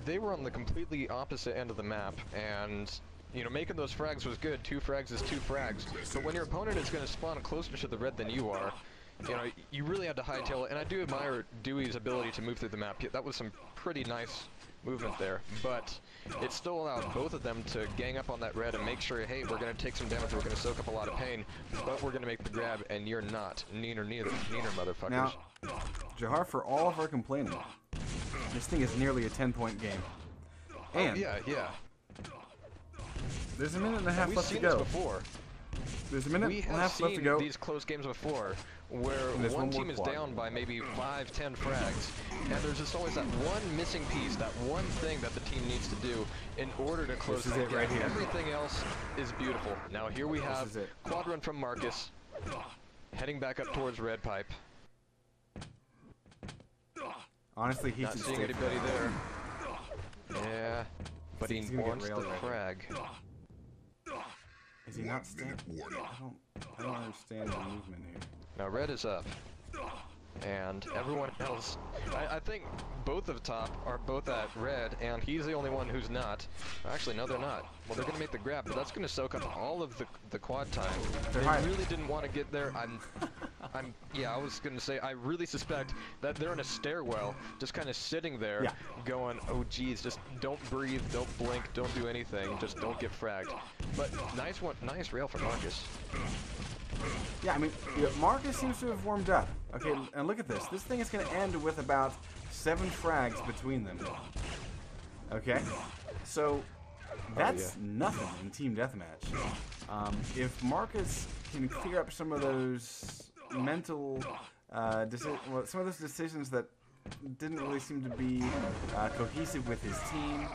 they were on the completely opposite end of the map, and you know, making those frags was good. 2 frags is 2 frags. But when your opponent is going to spawn closer to the red than you are, you know, you really have to hightail it. And I do admire Dewey's ability to move through the map. That was some pretty nice movement there. But it still allowed both of them to gang up on that red and make sure, hey, we're going to take some damage, we're going to soak up a lot of pain, but we're going to make the grab, and you're not. Neener, motherfuckers. Now, Jahar, for all of our complaining, this thing is nearly a 10-point game. And yeah. There's a minute and a half We've left to seen go. this before. There's a minute and a half left to go. These close games before, where one team is down by maybe 5, 10 frags, and there's just always that one missing piece, that one thing that the team needs to do in order to close that gap. Right here. Everything else is beautiful. Now here we have quad run from Marcus, heading back up towards red pipe. Honestly, he's not seeing anybody there. Yeah, but he wants the frag. Is he not stuck? I don't understand the movement here. Now red is up, and everyone else. I think both of top are both at red, and he's the only one who's not. Actually, no, they're not. Well, they're gonna make the grab, but that's gonna soak up all of the quad time. They really didn't want to get there. Yeah, I was gonna say I really suspect that they're in a stairwell, just kind of sitting there, going, oh geez, just don't breathe, don't blink, don't do anything, just don't get fragged. But nice rail for Marcus. Yeah, I mean, Marcus seems to have warmed up. Okay, and look at this. This thing is going to end with about 7 frags between them. Okay, so that's nothing in team deathmatch. If Marcus can clear up some of those mental, some of those decisions that didn't really seem to be cohesive with his team.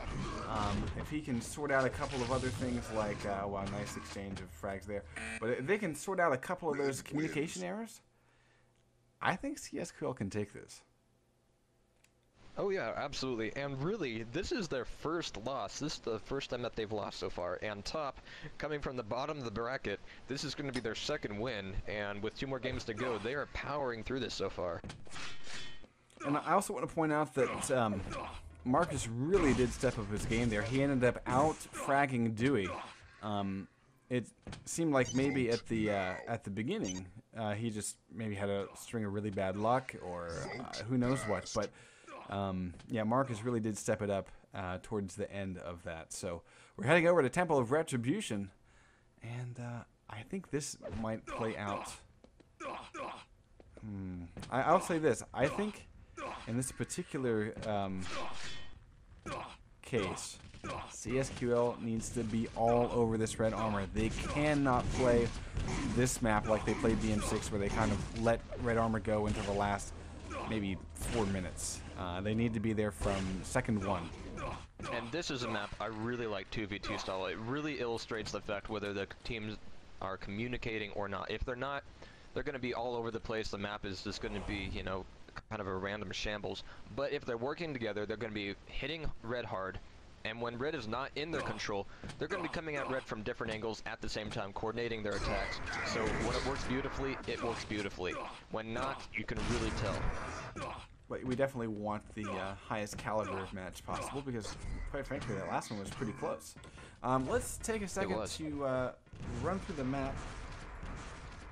If he can sort out a couple of other things like, wow, nice exchange of frags there. But if they can sort out a couple of those communication errors, I think csql can take this. Oh yeah, absolutely. And really, this is their first loss. This is the first time that they've lost so far. And top, coming from the bottom of the bracket, this is going to be their second win. And with 2 more games to go, they are powering through this so far. And I also want to point out that Marcus really did step up his game there. He ended up out-fragging Dewey. It seemed like maybe at the beginning he just maybe had a string of really bad luck or who knows what. But yeah, Marcus really did step it up towards the end of that. So we're heading over to Temple of Retribution, and I think this might play out. I'll say this. I think in this particular case, csql needs to be all over this red armor. They cannot play this map like they played BM6, where they kind of let red armor go into the last maybe 4 minutes. They need to be there from second 1. And this is a map I really like 2v2 style. It really illustrates the fact whether the teams are communicating or not. If they're not, they're going to be all over the place. The map is just going to be, you know, kind of a random shambles. But if they're working together, they're going to be hitting red hard. And when red is not in their control, they're going to be coming at red from different angles at the same time, coordinating their attacks. So when it works beautifully, it works beautifully. When not, you can really tell. But we definitely want the highest caliber match possible, because, quite frankly, that last one was pretty close. Let's take a second to run through the map.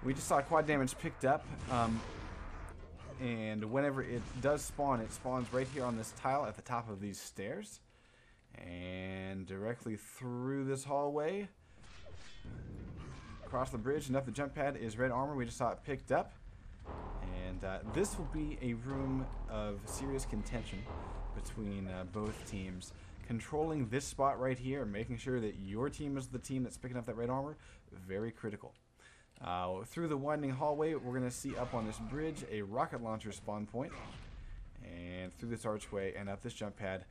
We just saw quad damage picked up, and whenever it does spawn, it spawns right here on this tile at the top of these stairs. And directly through this hallway, across the bridge and up the jump pad is red armor. We just saw it picked up. And this will be a room of serious contention between both teams. Controlling this spot right here and making sure that your team is the team that's picking up that red armor, very critical. Through the winding hallway, we're going to see up on this bridge a rocket launcher spawn point. And through this archway and up this jump pad,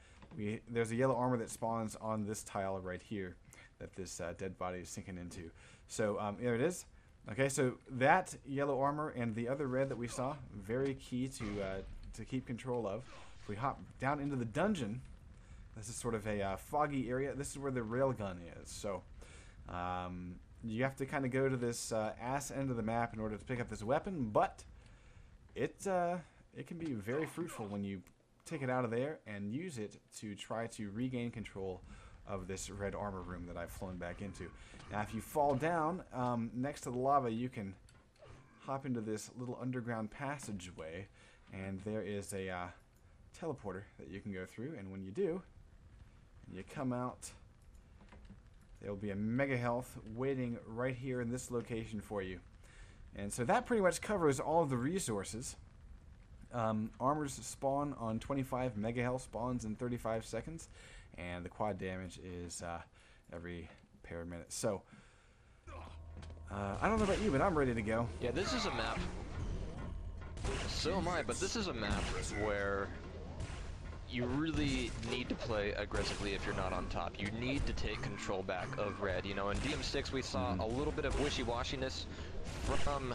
there's a yellow armor that spawns on this tile right here that this dead body is sinking into. So there it is. Okay, so that yellow armor and the other red that we saw, very key to keep control of. If we hop down into the dungeon, this is sort of a foggy area. This is where the railgun is. So you have to kind of go to this ass end of the map in order to pick up this weapon, but it can be very fruitful when you take it out of there and use it to try to regain control of this red armor room that I've flown back into. Now, if you fall down next to the lava, you can hop into this little underground passageway, and there is a teleporter that you can go through, and when you do, you come out, there will be a mega health waiting right here in this location for you. And so that pretty much covers all of the resources. Armors spawn on 25 mega health, spawns in 35 seconds, and the quad damage is every pair of minutes. So I don't know about you, but I'm ready to go. Yeah, this is a map. So am I, but this is a map where you really need to play aggressively if you're not on top. You need to take control back of red. You know, in DM6 we saw a little bit of wishy-washiness from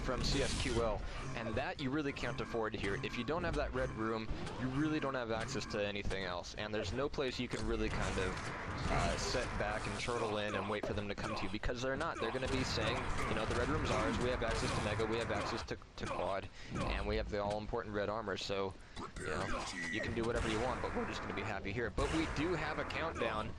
csql, and that you really can't afford here. If you don't have that red room, you really don't have access to anything else, and there's no place you can really kind of sit back and turtle in and wait for them to come to you, because they're not. They're going to be saying, you know, the red room's ours, we have access to mega, we have access to quad, and we have the all-important red armor, so, you know, you can do whatever you want, but we're just going to be happy here. But we do have a countdown.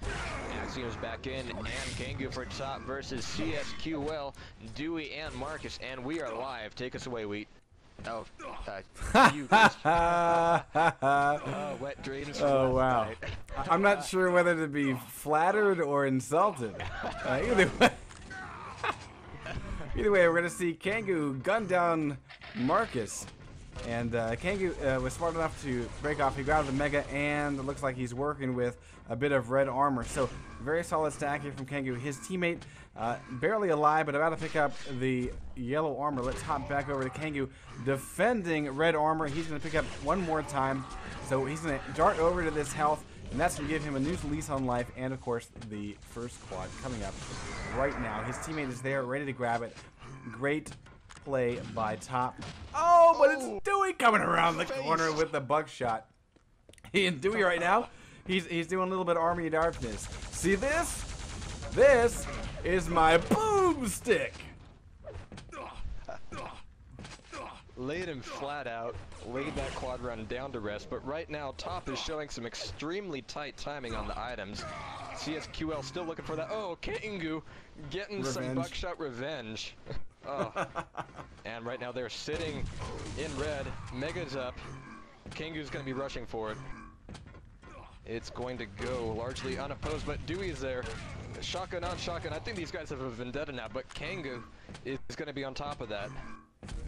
Axiom's back in, and Kangu for top versus csql, Dewey and Marcus, and we are live. Take us away, Wheat. Oh, you guys. Wet dreams. Oh, wow. I'm not sure whether to be flattered or insulted. Either way, we're going to see Kangu gun down Marcus. And Kangu was smart enough to break off. He grabbed the mega, and it looks like he's working with a bit of red armor. So, very solid stack here from Kangu. His teammate, barely alive, but about to pick up the yellow armor. Let's hop back over to Kangu, defending red armor. He's going to pick up one more time. So, he's going to dart over to this health, and that's going to give him a new lease on life, and, of course, the first quad coming up right now. His teammate is there, ready to grab it. Great play by top. Oh, but it's Dewey coming around the corner with the buckshot. And Dewey right now, he's doing a little bit of Army of Darkness. See this? This is my boomstick. Laid him flat out, laid that quad run down to rest, but right now top is showing some extremely tight timing on the items. csql still looking for that. Oh, Kangu getting some buckshot revenge. Oh. And right now they're sitting in red. Mega's up. Kangu's going to be rushing for it. It's going to go largely unopposed, but Dewey is there. Shotgun on shotgun. I think these guys have a vendetta now, but Kangu is going to be on top of that.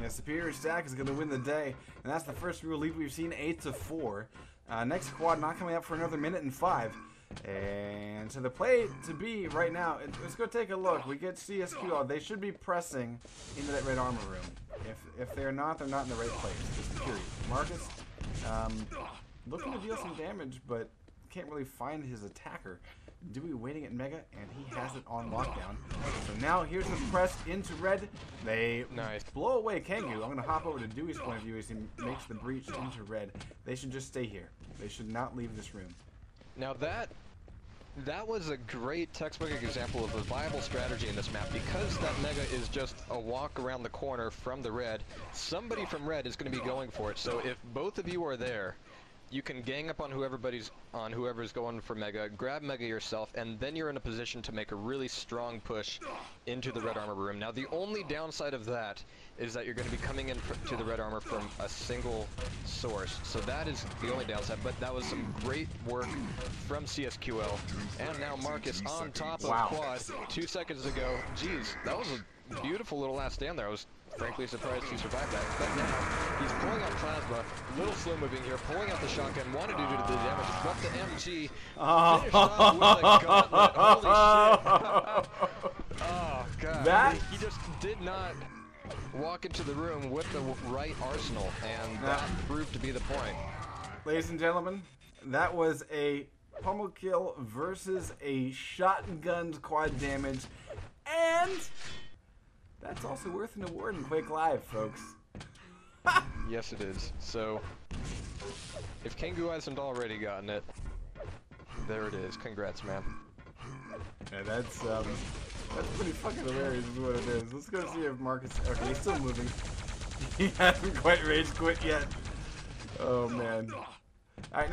Yeah, superior stack is going to win the day, and that's the first real lead we've seen, 8-4. Next quad not coming up for another minute and 5. And so the play to be right now, let's go take a look. We get csql. They should be pressing into that red armor room. If they're not in the right place. Just period. Marcus, looking to deal some damage, but can't really find his attacker. Dewey waiting at mega, and he has it on lockdown. So now here's the press into red. They blow away Kangu. I'm going to hop over to Dewey's point of view as he makes the breach into red. They should just stay here. They should not leave this room. Now that was a great textbook example of a viable strategy in this map, because that mega is just a walk around the corner from the red. Somebody from red is going to be going for it, so if both of you are there, you can gang up on whoever's going for mega, grab mega yourself, and then you're in a position to make a really strong push into the red armor room. Now the only downside of that is that you're going to be coming in to the red armor from a single source. So that is the only downside, but that was some great work from csql. And now Marcus on top of quad 2 seconds ago. Jeez, that was a beautiful little last stand there. I was frankly surprised he survived that. But now he's pulling out plasma, a little slow moving here, pulling out the shotgun, wanted to do the damage, but the MG finished off with a gauntlet. Holy shit. Oh god. He just did not walk into the room with the right arsenal, and that proved to be the point. Ladies and gentlemen, that was a pummel kill versus a shotgun's quad damage, and that's also worth an award in Quake Live, folks. Yes, it is. So, if Kangu hasn't already gotten it, there it is. Congrats, man. Yeah, that's pretty fucking hilarious is what it is. Let's go see if Marcus... Okay, he's still moving. He hasn't quite rage quit yet. Oh man. All right.